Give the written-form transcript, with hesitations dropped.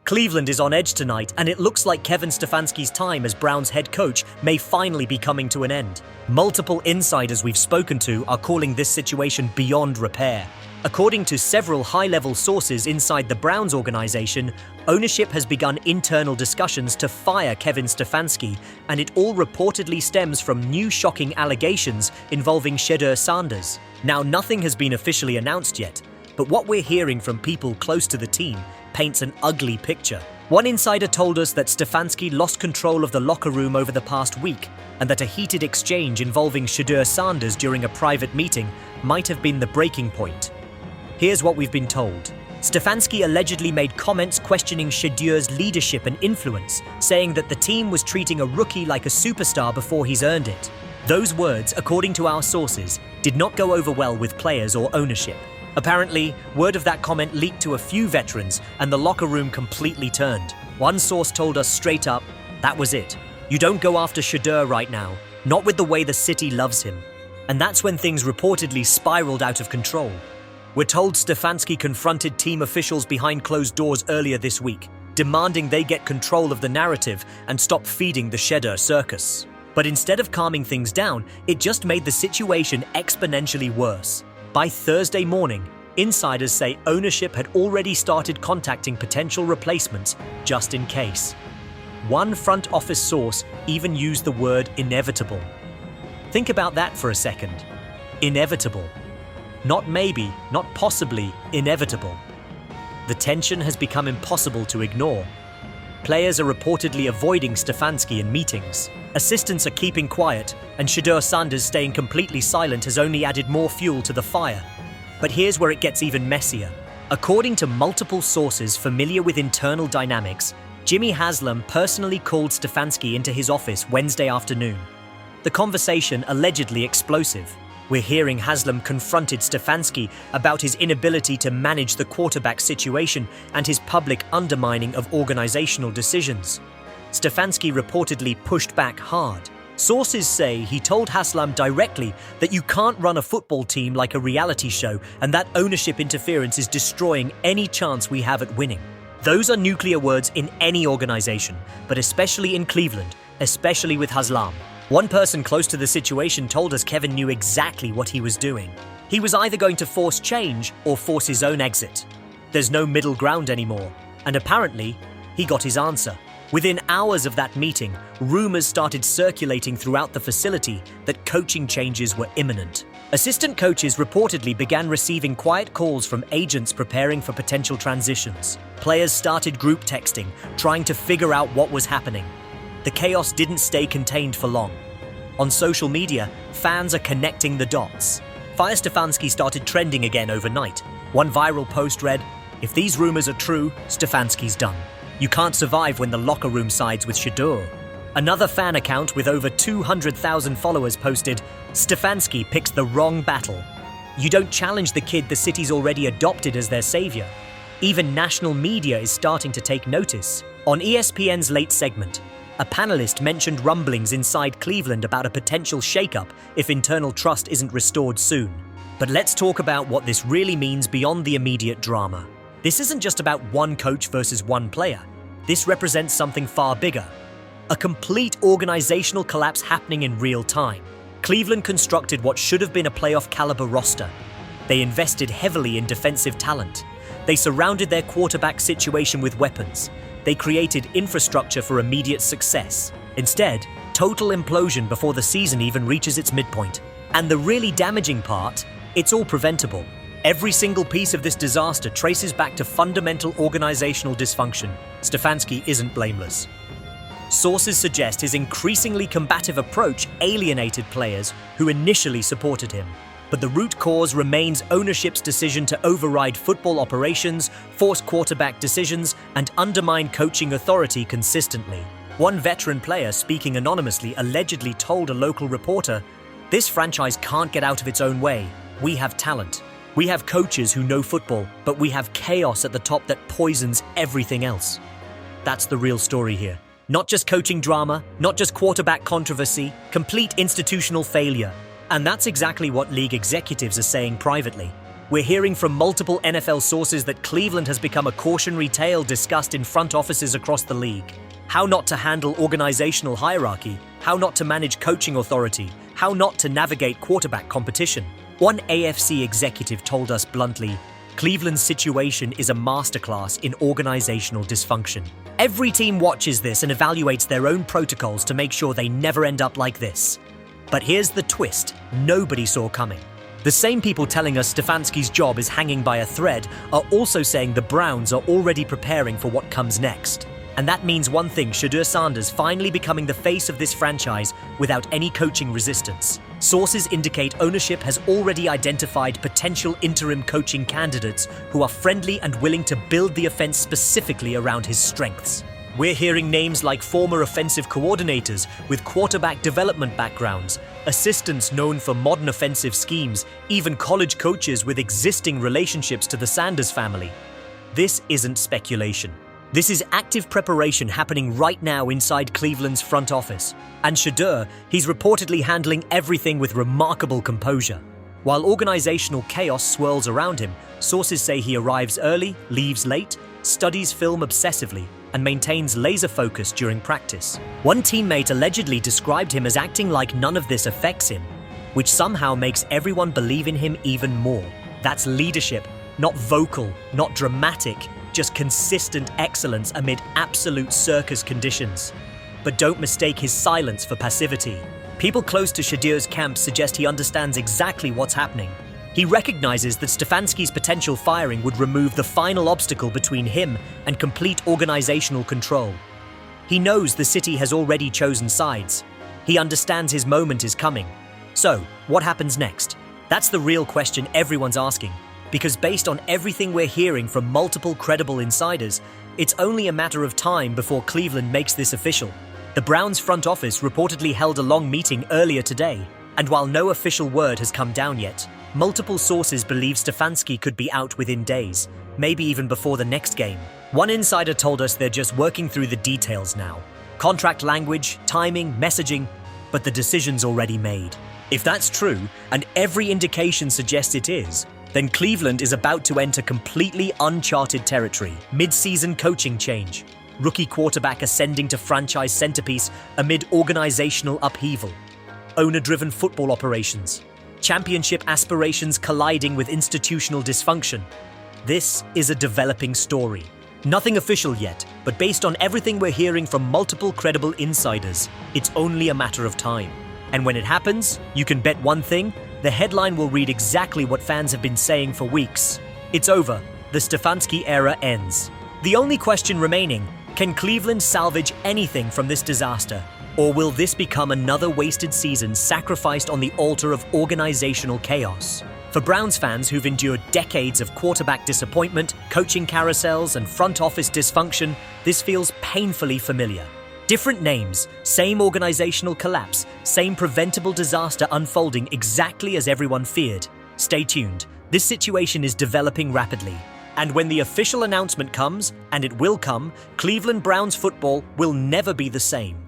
Cleveland is on edge tonight, and it looks like Kevin Stefanski's time as Browns head coach may finally be coming to an end. Multiple insiders we've spoken to are calling this situation beyond repair. According to several high-level sources inside the Browns organization, ownership has begun internal discussions to fire Kevin Stefanski, and it all reportedly stems from new shocking allegations involving Shedeur Sanders. Now, nothing has been officially announced yet, but what we're hearing from people close to the team paints an ugly picture. One insider told us that Stefanski lost control of the locker room over the past week, and that a heated exchange involving Shedeur Sanders during a private meeting might have been the breaking point. Here's what we've been told. Stefanski allegedly made comments questioning Shedeur's leadership and influence, saying that the team was treating a rookie like a superstar before he's earned it. Those words, according to our sources, did not go over well with players or ownership. Apparently, word of that comment leaked to a few veterans, and the locker room completely turned. One source told us straight up, that was it. You don't go after Shedeur right now, not with the way the city loves him. And that's when things reportedly spiraled out of control. We're told Stefanski confronted team officials behind closed doors earlier this week, demanding they get control of the narrative and stop feeding the Shedeur circus. But instead of calming things down, it just made the situation exponentially worse. By Thursday morning, insiders say ownership had already started contacting potential replacements just in case. One front office source even used the word inevitable. Think about that for a second. Inevitable. Not maybe, not possibly, inevitable. The tension has become impossible to ignore. Players are reportedly avoiding Stefanski in meetings. Assistants are keeping quiet, and Shedeur Sanders staying completely silent has only added more fuel to the fire. But here's where it gets even messier. According to multiple sources familiar with internal dynamics, Jimmy Haslam personally called Stefanski into his office Wednesday afternoon. The conversation allegedly explosive. We're hearing Haslam confronted Stefanski about his inability to manage the quarterback situation and his public undermining of organizational decisions. Stefanski reportedly pushed back hard. Sources say he told Haslam directly that you can't run a football team like a reality show and that ownership interference is destroying any chance we have at winning. Those are nuclear words in any organization, but especially in Cleveland, especially with Haslam. One person close to the situation told us Kevin knew exactly what he was doing. He was either going to force change or force his own exit. There's no middle ground anymore, and apparently, he got his answer. Within hours of that meeting, rumors started circulating throughout the facility that coaching changes were imminent. Assistant coaches reportedly began receiving quiet calls from agents preparing for potential transitions. Players started group texting, trying to figure out what was happening. The chaos didn't stay contained for long. On social media, fans are connecting the dots. Fire Stefanski started trending again overnight. One viral post read, "If these rumors are true, Stefanski's done. You can't survive when the locker room sides with Shedeur." Another fan account with over 200,000 followers posted, "Stefanski picks the wrong battle. You don't challenge the kid the city's already adopted as their savior." Even national media is starting to take notice. On ESPN's late segment, a panelist mentioned rumblings inside Cleveland about a potential shakeup if internal trust isn't restored soon. But let's talk about what this really means beyond the immediate drama. This isn't just about one coach versus one player. This represents something far bigger. A complete organizational collapse happening in real time. Cleveland constructed what should have been a playoff-caliber roster. They invested heavily in defensive talent. They surrounded their quarterback situation with weapons. They created infrastructure for immediate success. Instead, total implosion before the season even reaches its midpoint. And the really damaging part, it's all preventable. Every single piece of this disaster traces back to fundamental organizational dysfunction. Stefanski isn't blameless. Sources suggest his increasingly combative approach alienated players who initially supported him. But the root cause remains ownership's decision to override football operations, force quarterback decisions, and undermine coaching authority consistently. One veteran player speaking anonymously allegedly told a local reporter, "This franchise can't get out of its own way. We have talent. We have coaches who know football, but we have chaos at the top that poisons everything else." That's the real story here. Not just coaching drama, not just quarterback controversy, complete institutional failure. And that's exactly what league executives are saying privately. We're hearing from multiple NFL sources that Cleveland has become a cautionary tale discussed in front offices across the league. How not to handle organizational hierarchy, how not to manage coaching authority, how not to navigate quarterback competition. One AFC executive told us bluntly, Cleveland's situation is a masterclass in organizational dysfunction. Every team watches this and evaluates their own protocols to make sure they never end up like this. But here's the twist nobody saw coming. The same people telling us Stefanski's job is hanging by a thread are also saying the Browns are already preparing for what comes next. And that means one thing, Shedeur Sanders finally becoming the face of this franchise without any coaching resistance. Sources indicate ownership has already identified potential interim coaching candidates who are friendly and willing to build the offense specifically around his strengths. We're hearing names like former offensive coordinators with quarterback development backgrounds, assistants known for modern offensive schemes, even college coaches with existing relationships to the Sanders family. This isn't speculation. This is active preparation happening right now inside Cleveland's front office. And Shedeur, he's reportedly handling everything with remarkable composure. While organizational chaos swirls around him, sources say he arrives early, leaves late, studies film obsessively, and maintains laser focus during practice. One teammate allegedly described him as acting like none of this affects him, which somehow makes everyone believe in him even more. That's leadership, not vocal, not dramatic, just consistent excellence amid absolute circus conditions. But don't mistake his silence for passivity. People close to Shedeur's camp suggest he understands exactly what's happening. He recognizes that Stefanski's potential firing would remove the final obstacle between him and complete organizational control. He knows the city has already chosen sides. He understands his moment is coming. So, what happens next? That's the real question everyone's asking, because based on everything we're hearing from multiple credible insiders, it's only a matter of time before Cleveland makes this official. The Browns front office reportedly held a long meeting earlier today, and while no official word has come down yet, multiple sources believe Stefanski could be out within days, maybe even before the next game. One insider told us they're just working through the details now. Contract language, timing, messaging, but the decision's already made. If that's true, and every indication suggests it is, then Cleveland is about to enter completely uncharted territory. Mid-season coaching change. Rookie quarterback ascending to franchise centerpiece amid organizational upheaval. Owner-driven football operations. Championship aspirations colliding with institutional dysfunction. This is a developing story. Nothing official yet, but based on everything we're hearing from multiple credible insiders, it's only a matter of time. And when it happens, you can bet one thing, the headline will read exactly what fans have been saying for weeks. It's over. The Stefanski era ends. The only question remaining, can Cleveland salvage anything from this disaster? Or will this become another wasted season sacrificed on the altar of organizational chaos? For Browns fans who've endured decades of quarterback disappointment, coaching carousels, and front office dysfunction, this feels painfully familiar. Different names, same organizational collapse, same preventable disaster unfolding exactly as everyone feared. Stay tuned. This situation is developing rapidly. And when the official announcement comes, and it will come, Cleveland Browns football will never be the same.